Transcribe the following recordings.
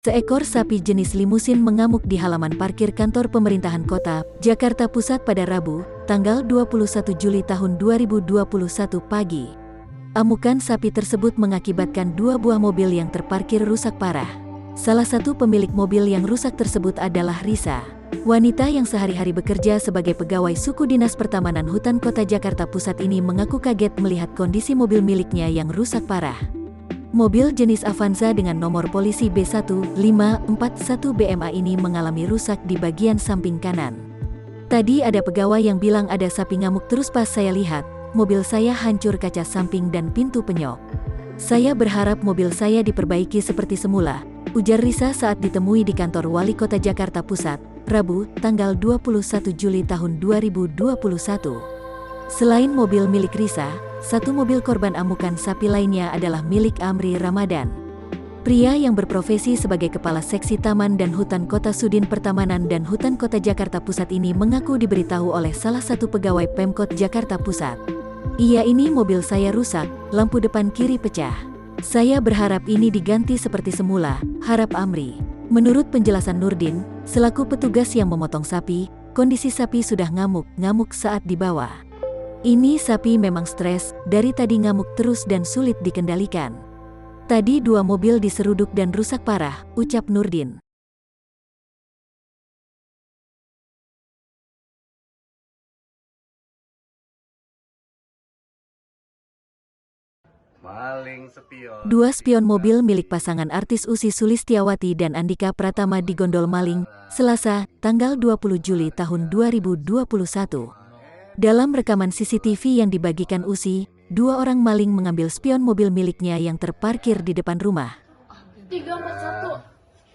Seekor sapi jenis limusin mengamuk di halaman parkir kantor pemerintahan kota, Jakarta Pusat pada Rabu, tanggal 21 Juli tahun 2021 pagi. Amukan sapi tersebut mengakibatkan dua buah mobil yang terparkir rusak parah. Salah satu pemilik mobil yang rusak tersebut adalah Risa, wanita yang sehari-hari bekerja sebagai pegawai suku Dinas Pertamanan Hutan Kota Jakarta Pusat ini mengaku kaget melihat kondisi mobil miliknya yang rusak parah. Mobil jenis Avanza dengan nomor polisi B1541 BMA ini mengalami rusak di bagian samping kanan. Tadi ada pegawai yang bilang ada sapi ngamuk, terus pas saya lihat, mobil saya hancur kaca samping dan pintu penyok. Saya berharap mobil saya diperbaiki seperti semula, ujar Risa saat ditemui di kantor Wali Kota Jakarta Pusat, Rabu, tanggal 21 Juli tahun 2021. Selain mobil milik Risa, satu mobil korban amukan sapi lainnya adalah milik Amri Ramadan. Pria yang berprofesi sebagai Kepala Seksi Taman dan Hutan Kota Sudin Pertamanan dan Hutan Kota Jakarta Pusat ini mengaku diberitahu oleh salah satu pegawai Pemkot Jakarta Pusat. "Iya, ini mobil saya rusak, lampu depan kiri pecah. Saya berharap ini diganti seperti semula," harap Amri. Menurut penjelasan Nurdin, selaku petugas yang memotong sapi, kondisi sapi sudah ngamuk saat dibawa. "Ini sapi memang stres, dari tadi ngamuk terus dan sulit dikendalikan. Tadi dua mobil diseruduk dan rusak parah," ucap Nurdin. Maling spion. Dua spion mobil milik pasangan artis Ussy Sulistyawati dan Andika Pratama digondol maling, Selasa, tanggal 20 Juli tahun 2021. Dalam rekaman CCTV yang dibagikan Ussy, dua orang maling mengambil spion mobil miliknya yang terparkir di depan rumah. 341.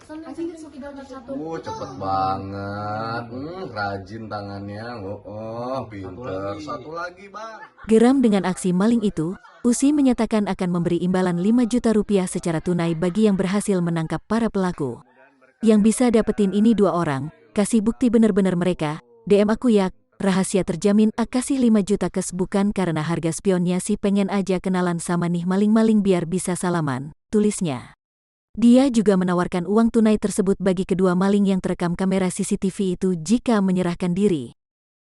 Seneng 341. Cepet banget. Rajin tangannya. Pinter. Satu lagi, Bang. Geram dengan aksi maling itu, Ussy menyatakan akan memberi imbalan 5 juta rupiah secara tunai bagi yang berhasil menangkap para pelaku. "Yang bisa dapetin ini dua orang, kasih bukti bener-bener mereka, DM aku ya. Rahasia terjamin, kasih 5 juta kes, bukan karena harga spionnya sih, pengen aja kenalan sama nih maling-maling biar bisa salaman," tulisnya. Dia juga menawarkan uang tunai tersebut bagi kedua maling yang terekam kamera CCTV itu jika menyerahkan diri.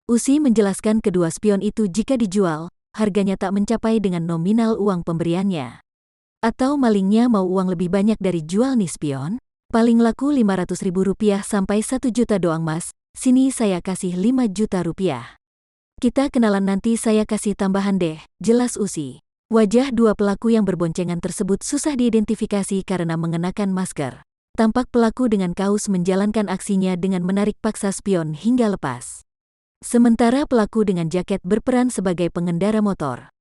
Ussy menjelaskan kedua spion itu jika dijual, harganya tak mencapai dengan nominal uang pemberiannya. "Atau malingnya mau uang lebih banyak dari jual nih spion? Paling laku 500 ribu rupiah sampai 1 juta doang mas. Sini saya kasih 5 juta rupiah. Kita kenalan nanti saya kasih tambahan deh," jelas Ussy. Wajah dua pelaku yang berboncengan tersebut susah diidentifikasi karena mengenakan masker. Tampak pelaku dengan kaos menjalankan aksinya dengan menarik paksa spion hingga lepas. Sementara pelaku dengan jaket berperan sebagai pengendara motor.